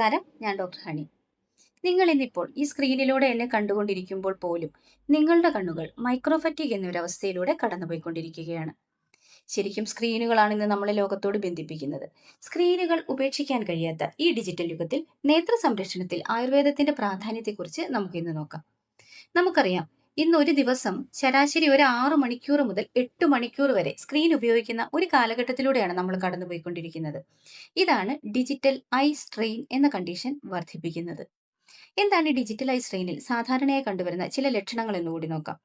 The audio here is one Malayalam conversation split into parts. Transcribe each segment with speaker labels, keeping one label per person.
Speaker 1: നമസ്കാരം, ഞാൻ ഡോക്ടർ ഹണി. നിങ്ങൾ ഇന്നിപ്പോൾ ഈ സ്ക്രീനിലൂടെ എന്നെ കണ്ടുകൊണ്ടിരിക്കുമ്പോൾ പോലും നിങ്ങളുടെ കണ്ണുകൾ മൈക്രോഫറ്റീഗ് എന്നൊരവസ്ഥയിലൂടെ കടന്നുപോയിക്കൊണ്ടിരിക്കുകയാണ്. ശരിക്കും സ്ക്രീനുകളാണ് ഇന്ന് നമ്മളെ ലോകത്തോട് ബന്ധിപ്പിക്കുന്നത്. സ്ക്രീനുകൾ ഉപേക്ഷിക്കാൻ കഴിയാത്ത ഈ ഡിജിറ്റൽ യുഗത്തിൽ നേത്ര സംരക്ഷണത്തിൽ ആയുർവേദത്തിന്റെ പ്രാധാന്യത്തെക്കുറിച്ച് നമുക്ക് ഇന്ന് നോക്കാം. നമുക്കറിയാം, ഇന്ന് ഒരു ദിവസം ശരാശരി ഒരു 6 മണിക്കൂർ മുതൽ 8 മണിക്കൂർ വരെ സ്ക്രീൻ ഉപയോഗിക്കുന്ന ഒരു കാലഘട്ടത്തിലൂടെയാണ് നമ്മൾ കടന്നുപോയിക്കൊണ്ടിരിക്കുന്നത്. ഇതാണ് ഡിജിറ്റൽ ഐ സ്ട്രെയിൻ എന്ന കണ്ടീഷൻ വർദ്ധിപ്പിക്കുന്നത്. എന്താണ് ഈ ഡിജിറ്റൽ ഐ സ്ട്രെയിനിൽ സാധാരണയായി കണ്ടുവരുന്ന ചില ലക്ഷണങ്ങൾ എന്നുകൂടി നോക്കാം.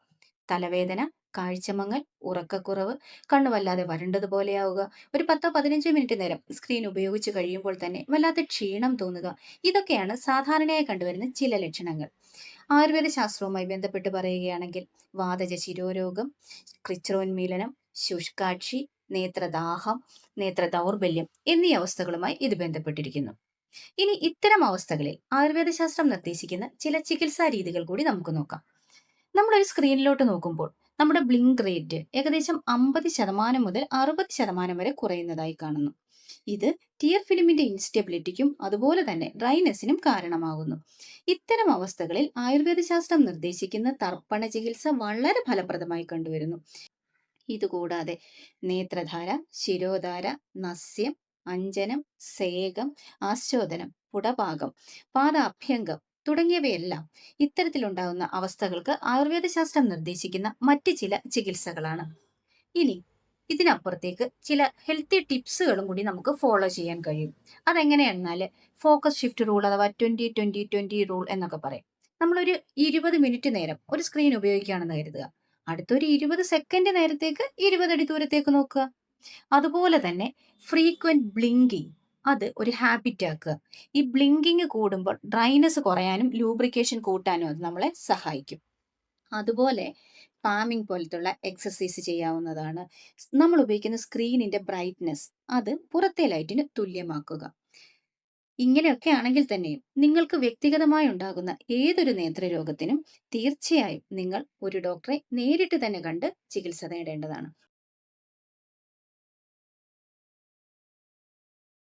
Speaker 1: തലവേദന, കാഴ്ചമങ്ങൽ, ഉറക്കക്കുറവ്, കണ്ണു വല്ലാതെ വരണ്ടതുപോലെയാവുക, ഒരു 10-15 മിനിറ്റ് നേരം സ്ക്രീൻ ഉപയോഗിച്ച് കഴിയുമ്പോൾ തന്നെ വല്ലാത്ത ക്ഷീണം തോന്നുക, ഇതൊക്കെയാണ് സാധാരണയായി കണ്ടുവരുന്ന ചില ലക്ഷണങ്ങൾ. ആയുർവേദ ശാസ്ത്രവുമായി ബന്ധപ്പെട്ട് പറയുകയാണെങ്കിൽ വാതജ ശിരോരോഗം, കൃച്ഛ്രോന്മീലനം, ശുഷ്കാക്ഷി, നേത്രദാഹം, നേത്ര ദൗർബല്യം എന്നീ അവസ്ഥകളുമായി ഇത് ബന്ധപ്പെട്ടിരിക്കുന്നു. ഇനി ഇത്തരം അവസ്ഥകളിൽ ആയുർവേദ ശാസ്ത്രം നിർദ്ദേശിക്കുന്ന ചില ചികിത്സാ രീതികൾ കൂടി നമുക്ക് നോക്കാം. നമ്മളൊരു സ്ക്രീനിലോട്ട് നോക്കുമ്പോൾ നമ്മുടെ ബ്ലിങ്ക് റേറ്റ് ഏകദേശം 50% മുതൽ 60% വരെ കുറയുന്നതായി കാണുന്നു. ഇത് ടിയർ ഫിലിമിന്റെ ഇൻസ്റ്റെബിലിറ്റിക്കും അതുപോലെ തന്നെ ഡ്രൈനെസ്സിനും കാരണമാകുന്നു. ഇത്തരം അവസ്ഥകളിൽ ആയുർവേദ ശാസ്ത്രം നിർദ്ദേശിക്കുന്ന തർപ്പണ ചികിത്സ വളരെ ഫലപ്രദമായി കണ്ടുവരുന്നു. ഇതുകൂടാതെ നേത്രധാര, ശിരോധാര, നസ്യം, അഞ്ജനം, സേകം, ആസ്വാദനം, പുടപാകം, പാദാഭ്യംഗം തുടങ്ങിയവയെല്ലാം ഇത്തരത്തിലുണ്ടാകുന്ന അവസ്ഥകൾക്ക് ആയുർവേദ ശാസ്ത്രം നിർദ്ദേശിക്കുന്ന മറ്റ് ചില ചികിത്സകളാണ്. ഇനി ഇതിനപ്പുറത്തേക്ക് ചില ഹെൽത്തി ടിപ്സുകളും കൂടി നമുക്ക് ഫോളോ ചെയ്യാൻ കഴിയും. അതെങ്ങനെയാണെന്നാൽ ഫോക്കസ് ഷിഫ്റ്റ് റൂൾ അഥവാ 20-20-20 റൂൾ എന്നൊക്കെ പറയും. നമ്മളൊരു 20 മിനിറ്റ് നേരം ഒരു സ്ക്രീൻ ഉപയോഗിക്കുകയാണെന്ന് കരുതുക. അടുത്തൊരു 20 സെക്കൻഡ് നേരത്തേക്ക് 20 അടി ദൂരത്തേക്ക് നോക്കുക. അതുപോലെ തന്നെ ഫ്രീക്വന്റ് ബ്ലിങ്കിങ് അത് ഒരു ഹാബിറ്റ് ആക്കുക. ഈ ബ്ലിങ്കിങ് കൂടുമ്പോൾ ഡ്രൈനെസ് കുറയാനും ലൂബ്രിക്കേഷൻ കൂട്ടാനും അത് നമ്മളെ സഹായിക്കും. അതുപോലെ പാമിംഗ് പോലത്തുള്ള എക്സസൈസ് ചെയ്യാവുന്നതാണ്. നമ്മൾ ഉപയോഗിക്കുന്ന സ്ക്രീനിന്റെ ബ്രൈറ്റ്നെസ് അത് പുറത്തെ ലൈറ്റിന് തുല്യമാക്കുക. ഇങ്ങനെയൊക്കെ ആണെങ്കിൽ തന്നെയും നിങ്ങൾക്ക് വ്യക്തിഗതമായി ഉണ്ടാകുന്ന ഏതൊരു നേത്രരോഗത്തിനും തീർച്ചയായും നിങ്ങൾ ഒരു ഡോക്ടറെ നേരിട്ട് തന്നെ കണ്ട് ചികിത്സ നേടേണ്ടതാണ്.